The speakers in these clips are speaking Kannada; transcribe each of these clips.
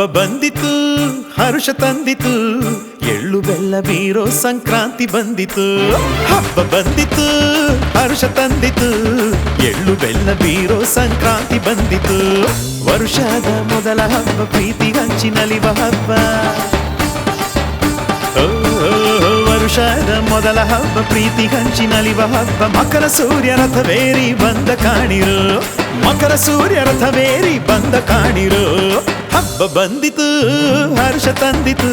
ಹಬ್ಬ ಬಂದಿತು ಹರ್ಷ ತಂದಿತು ಎಳ್ಳು ಬೆಲ್ಲ ಬೀರೋ ಸಂಕ್ರಾಂತಿ ಬಂದಿತು ಹಬ್ಬ ಬಂದಿತು ಹರ್ಷ ತಂದಿತು ಎಳ್ಳು ಬೆಲ್ಲ ಬೀರೋ ಸಂಕ್ರಾಂತಿ ಬಂದಿತು ವರ್ಷದ ಮೊದಲ ಹಬ್ಬ ಪ್ರೀತಿ ಹಂಚಿನಲಿವ ಹಬ್ಬ ವರುಷದ ಮೊದಲ ಹಬ್ಬ ಪ್ರೀತಿ ಹಂಚಿನಲಿವ ಹಬ್ಬ ಮಕರ ಸೂರ್ಯ ರಥವೇರಿ ಬಂದ ಕಾಣಿರು ಮಕರ ಸೂರ್ಯ ರಥವೇರಿ ಬಂದ ಕಾಣಿರು ಹಬ್ಬ ಬಂದಿತು ಹರ್ಷ ತಂದಿತು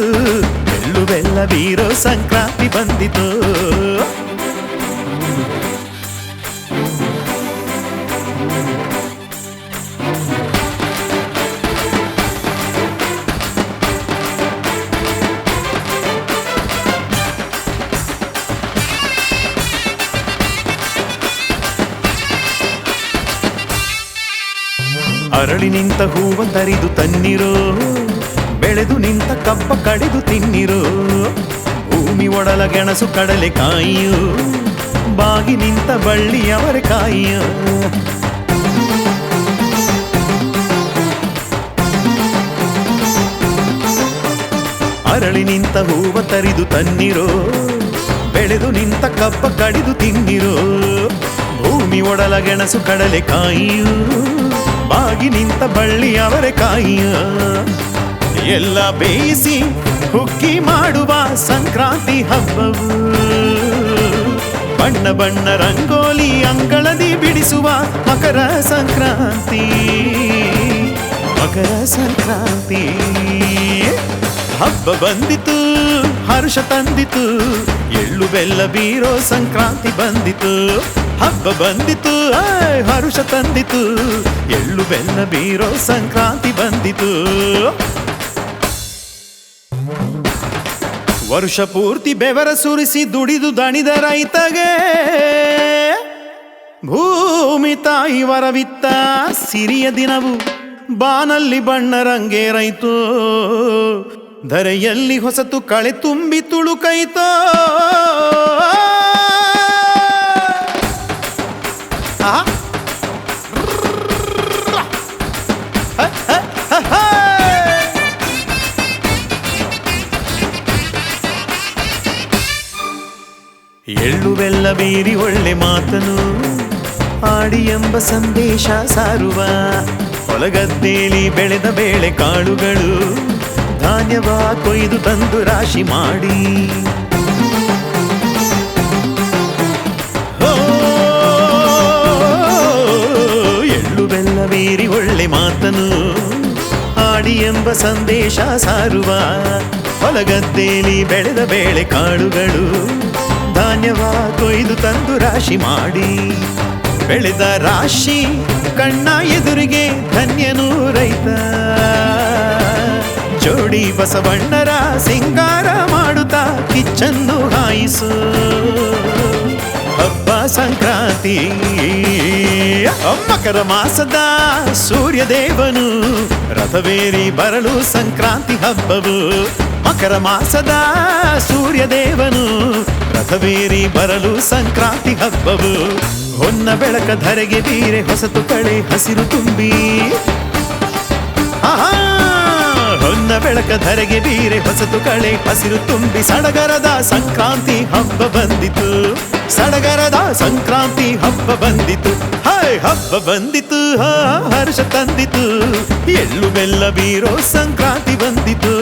ಎಳ್ಳು ಬೆಲ್ಲ ಬೀರೋ ಸಂಕ್ರಾಂತಿ ಬಂದಿತು ಅರಳಿ ನಿಂತ ಹೂವ ತರಿದು ತನ್ನಿರೋ ಬೆಳೆದು ನಿಂತ ಕಬ್ಬ ಕಡಿದು ತಿನ್ನಿರೋ ಭೂಮಿ ಒಡಲ ಗೆಣಸು ಕಡಲೆ ಕಾಯಿಯೋ ಬಾಗಿ ನಿಂತ ಬಳ್ಳಿ ಅವರ ಕಾಯಿಯೋ ಅರಳಿ ನಿಂತ ಹೂವ ತರಿದು ತನ್ನಿರೋ ಬೆಳೆದು ನಿಂತ ಕಬ್ಬ ಕಡಿದು ತಿನ್ನಿರೋ ಭೂಮಿ ಒಡಲ ಗೆಣಸು ಕಡಲೆ ಕಾಯಿಯೋ ಬಾಗಿ ನಿಂತ ಬಳ್ಳಿ ಅವರ ಕಾಯಿಯ ಎಲ್ಲ ಬೇಯಿಸಿ ಹುಗ್ಗಿ ಮಾಡುವ ಸಂಕ್ರಾಂತಿ ಹಬ್ಬವು ಬಣ್ಣ ಬಣ್ಣ ರಂಗೋಲಿ ಅಂಗಳದಿ ಬಿಡಿಸುವ ಮಕರ ಸಂಕ್ರಾಂತಿ ಮಕರ ಸಂಕ್ರಾಂತಿ ಹಬ್ಬ ಬಂದಿತು ಹರ್ಷ ತಂದಿತು ಎಳ್ಳು ಬೆಲ್ಲ ಬೀರೋ ಸಂಕ್ರಾಂತಿ ಬಂದಿತು ಹಬ್ಬ ಬಂದಿತು ಹರ್ಷ ತಂದಿತು ಎಳ್ಳು ಬೆಲ್ಲ ಬೀರೋ ಸಂಕ್ರಾಂತಿ ಬಂದಿತು ವರ್ಷ ಪೂರ್ತಿ ಬೆವರ ಸುರಿಸಿ ದುಡಿದು ದಣಿದ ರೈತಗೆ ಭೂಮಿ ತಾಯಿ ವರವಿತ್ತ ಸಿರಿಯ ದಿನವು ಬಾನಲ್ಲಿ ಬಣ್ಣ ರಂಗೇರೈತೋ ಧರೆಯಲ್ಲಿ ಹೊಸತು ಕಳೆ ತುಂಬಿ ತುಳುಕೈತೋ ಎಳ್ಳು ಬೆಲ್ಲ ಬೀರಿ ಒಳ್ಳೆ ಮಾತನು ಆಡಿ ಎಂಬ ಸಂದೇಶ ಸಾರುವ ಹೊಲಗದ್ದೇಲಿ ಬೆಳೆದ ಬೇಳೆ ಕಾಳುಗಳು ಧಾನ್ಯವ ಕೊಯ್ದು ತಂದು ರಾಶಿ ಮಾಡಿ ಎಳ್ಳು ಬೆಲ್ಲ ಬೀರಿ ಒಳ್ಳೆ ಮಾತನು ಆಡಿ ಎಂಬ ಸಂದೇಶ ಸಾರುವ ಹೊಲಗದ್ದೇಲಿ ಬೆಳೆದ ಬೇಳೆ ಕಾಳುಗಳು ಧಾನ್ಯವ ಕೊಯ್ದು ತಂದು ರಾಶಿ ಮಾಡಿ ಬೆಳೆದ ರಾಶಿ ಕಣ್ಣ ಎದುರಿಗೆ ಧನ್ಯನು ರೈತ ಜೋಡಿ ಬಸವಣ್ಣರ ಸಿಂಗಾರ ಮಾಡುತ್ತಾ ಕಿಚ್ಚನ್ನು ಹಾಯಿಸು ಹಬ್ಬ ಸಂಕ್ರಾಂತಿ ಮಕರ ಮಾಸದ ಸೂರ್ಯ ದೇವನು ರಥವೇರಿ ಬರಲು ಸಂಕ್ರಾಂತಿ ಹಬ್ಬವು ಮಕರ ಮಾಸದ ಸೂರ್ಯ ದೇವನು ರಥವೇರಿ ಬರಲು ಸಂಕ್ರಾಂತಿ ಹಬ್ಬವು ಹೊನ್ನ ಬೆಳಕ ಧರೆಗೆ ಬೀರೆ ಹೊಸತು ಕಳೆ ಹಸಿರು ತುಂಬಿ ಹೊನ್ನ ಬೆಳಕ ಧರೆಗೆ ಬೀರೆ ಹೊಸತು ಕಳೆ ಹಸಿರು ತುಂಬಿ ಸಡಗರದ ಸಂಕ್ರಾಂತಿ ಹಬ್ಬ ಬಂದಿತು ಸಡಗರದ ಸಂಕ್ರಾಂತಿ ಹಬ್ಬ ಬಂದಿತು ಹಾಯ್ ಹಬ್ಬ ಬಂದಿತು ಹರ್ಷ ತಂದಿತು ಎಳ್ಳು ಬೆಲ್ಲ ಬೀರೋ ಸಂಕ್ರಾಂತಿ ಬಂದಿತು